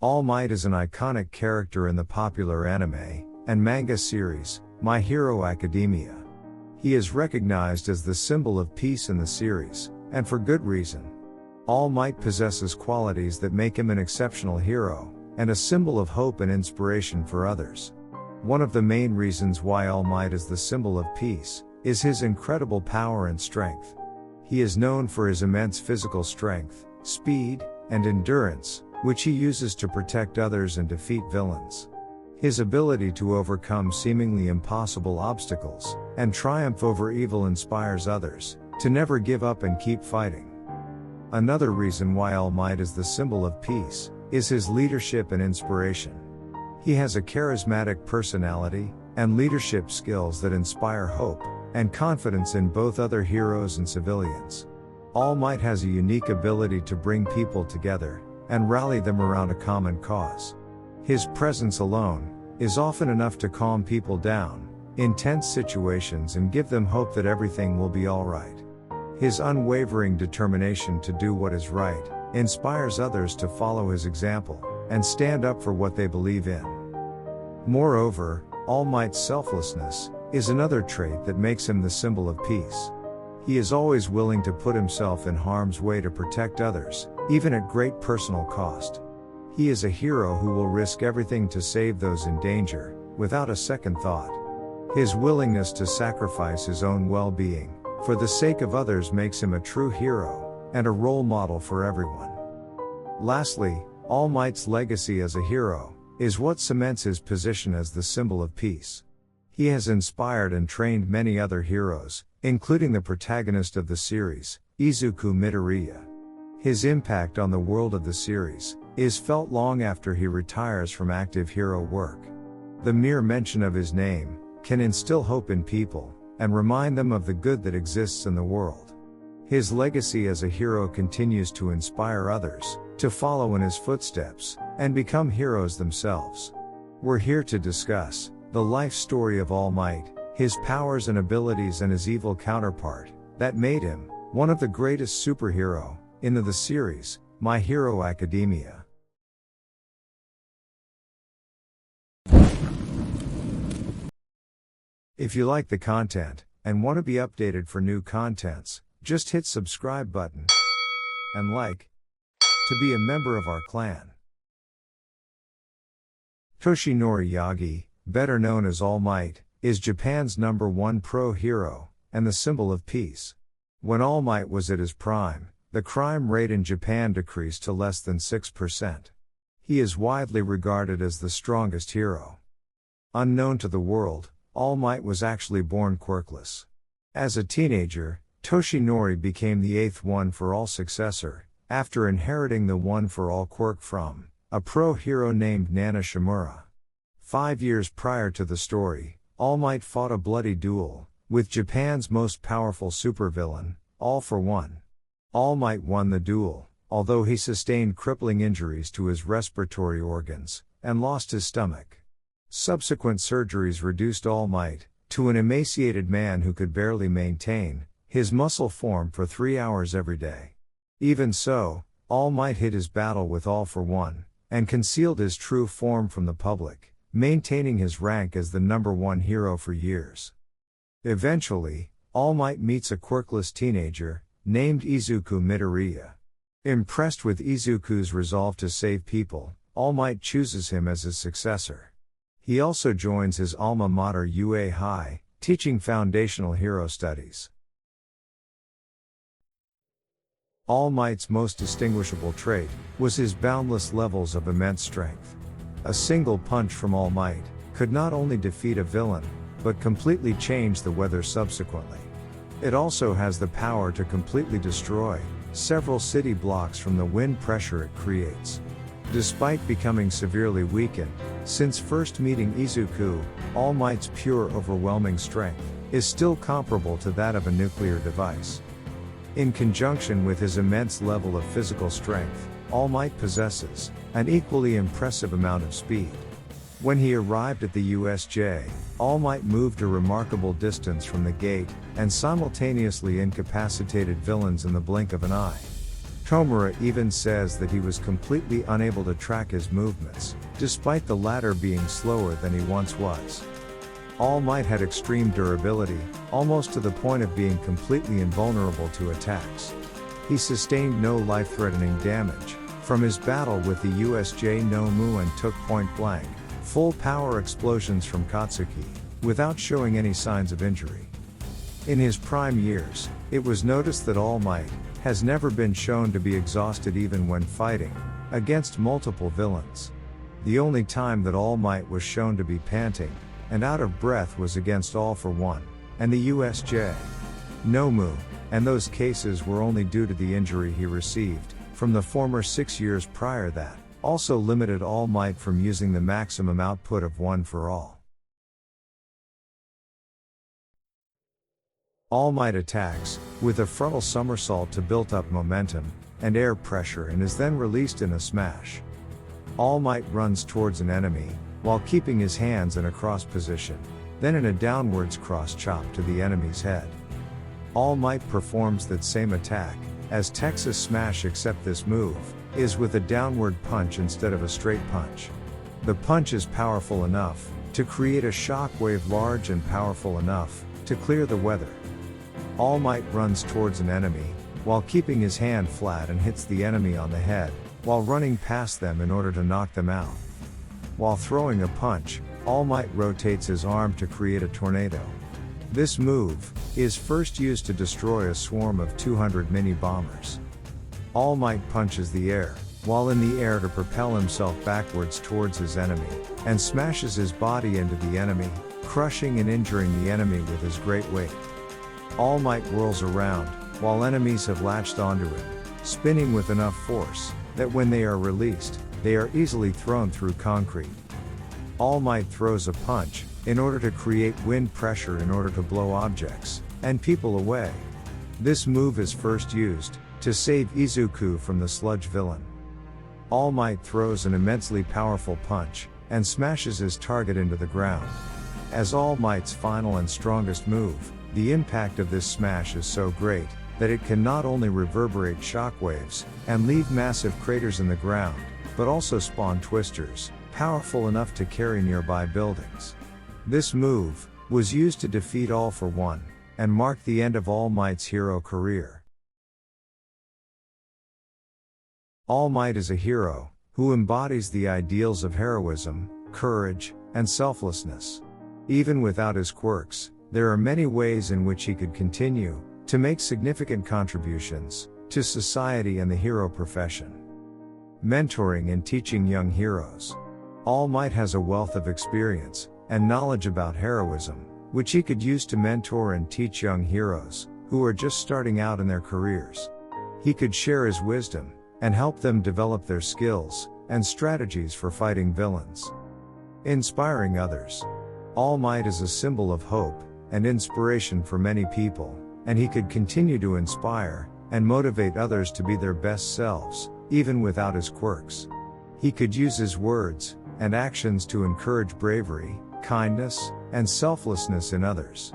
All Might is an iconic character in the popular anime and manga series, My Hero Academia. He is recognized as the symbol of peace in the series, and for good reason. All Might possesses qualities that make him an exceptional hero, and a symbol of hope and inspiration for others. One of the main reasons why All Might is the symbol of peace is his incredible power and strength. He is known for his immense physical strength, speed, and endurance, which he uses to protect others and defeat villains. His ability to overcome seemingly impossible obstacles and triumph over evil inspires others to never give up and keep fighting. Another reason why All Might is the symbol of peace is his leadership and inspiration. He has a charismatic personality and leadership skills that inspire hope and confidence in both other heroes and civilians. All Might has a unique ability to bring people together and rally them around a common cause. His presence alone is often enough to calm people down in tense situations and give them hope that everything will be alright. His unwavering determination to do what is right inspires others to follow his example and stand up for what they believe in. Moreover, All Might's selflessness is another trait that makes him the symbol of peace. He is always willing to put himself in harm's way to protect others, even at great personal cost. He is a hero who will risk everything to save those in danger, without a second thought. His willingness to sacrifice his own well-being for the sake of others makes him a true hero and a role model for everyone. Lastly, All Might's legacy as a hero is what cements his position as the symbol of peace. He has inspired and trained many other heroes, including the protagonist of the series, Izuku Midoriya. His impact on the world of the series is felt long after he retires from active hero work. The mere mention of his name can instill hope in people and remind them of the good that exists in the world. His legacy as a hero continues to inspire others to follow in his footsteps and become heroes themselves. We're here to discuss the life story of All Might, his powers and abilities, and his evil counterpart that made him one of the greatest superhero in the series, My Hero Academia. If you like the content and want to be updated for new contents, just hit subscribe button and like to be a member of our clan. Toshinori Yagi, better known as All Might, is Japan's #1 pro hero and the symbol of peace. When All Might was at his prime, the crime rate in Japan decreased to less than 6%. He is widely regarded as the strongest hero. Unknown to the world, All Might was actually born quirkless. As a teenager, Toshinori became the 8th one-for-all successor, after inheriting the one-for-all quirk from a pro hero named Nana Shimura. 5 years prior to the story, All Might fought a bloody duel with Japan's most powerful supervillain, All for One. All Might won the duel, although he sustained crippling injuries to his respiratory organs and lost his stomach. Subsequent surgeries reduced All Might to an emaciated man who could barely maintain his muscle form for 3 hours every day. Even so, All Might hid his battle with All for One and concealed his true form from the public, maintaining his rank as the #1 hero for years. Eventually, All Might meets a quirkless teenager named Izuku Midoriya. Impressed with Izuku's resolve to save people, All Might chooses him as his successor. He also joins his alma mater UA High, teaching foundational hero studies. All Might's most distinguishable trait was his boundless levels of immense strength. A single punch from All Might could not only defeat a villain, but completely change the weather subsequently. It also has the power to completely destroy several city blocks from the wind pressure it creates. Despite becoming severely weakened since first meeting Izuku, All Might's pure overwhelming strength is still comparable to that of a nuclear device. In conjunction with his immense level of physical strength, All Might possesses an equally impressive amount of speed. When he arrived at the USJ, All Might moved a remarkable distance from the gate and simultaneously incapacitated villains in the blink of an eye. Shimura even says that he was completely unable to track his movements, despite the latter being slower than he once was. All Might had extreme durability, almost to the point of being completely invulnerable to attacks. He sustained no life-threatening damage from his battle with the USJ Nomu and took point-blank, full-power explosions from Katsuki, without showing any signs of injury. In his prime years, it was noticed that All Might has never been shown to be exhausted even when fighting against multiple villains. The only time that All Might was shown to be panting and out of breath was against All for One and the USJ Nomu, and those cases were only due to the injury he received from the former 6 years prior that also limited All Might from using the maximum output of One for All. All Might attacks with a frontal somersault to build up momentum and air pressure and is then released in a smash. All Might runs towards an enemy while keeping his hands in a cross position, then in a downwards cross chop to the enemy's head. All Might performs that same attack as Texas Smash, except this move is with a downward punch instead of a straight punch. The punch is powerful enough to create a shock wave large and powerful enough to clear the weather. All Might runs towards an enemy while keeping his hand flat and hits the enemy on the head while running past them in order to knock them out. While throwing a punch, All Might rotates his arm to create a tornado. This move is first used to destroy a swarm of 200 mini-bombers. All Might punches the air while in the air to propel himself backwards towards his enemy, and smashes his body into the enemy, crushing and injuring the enemy with his great weight. All Might whirls around while enemies have latched onto him, spinning with enough force that when they are released, they are easily thrown through concrete. All Might throws a punch in order to create wind pressure in order to blow objects and people away. This move is first used to save Izuku from the sludge villain. All Might throws an immensely powerful punch and smashes his target into the ground. As All Might's final and strongest move, the impact of this smash is so great that it can not only reverberate shockwaves and leave massive craters in the ground, but also spawn twisters, powerful enough to carry nearby buildings. This move was used to defeat All for One, and marked the end of All Might's hero career. All Might is a hero who embodies the ideals of heroism, courage, and selflessness. Even without his quirks, there are many ways in which he could continue to make significant contributions to society and the hero profession. Mentoring and teaching young heroes. All Might has a wealth of experience and knowledge about heroism, which he could use to mentor and teach young heroes who are just starting out in their careers. He could share his wisdom and help them develop their skills and strategies for fighting villains. Inspiring others. All Might is a symbol of hope and inspiration for many people, and he could continue to inspire and motivate others to be their best selves, even without his quirks. He could use his words and actions to encourage bravery, kindness, and selflessness in others.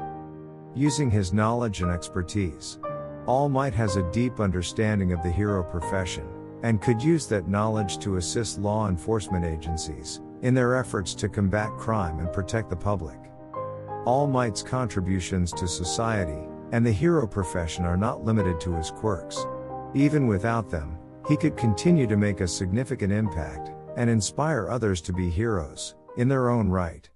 Using his knowledge and expertise. All Might has a deep understanding of the hero profession, and could use that knowledge to assist law enforcement agencies in their efforts to combat crime and protect the public. All Might's contributions to society and the hero profession are not limited to his quirks. Even without them, he could continue to make a significant impact and inspire others to be heroes in their own right.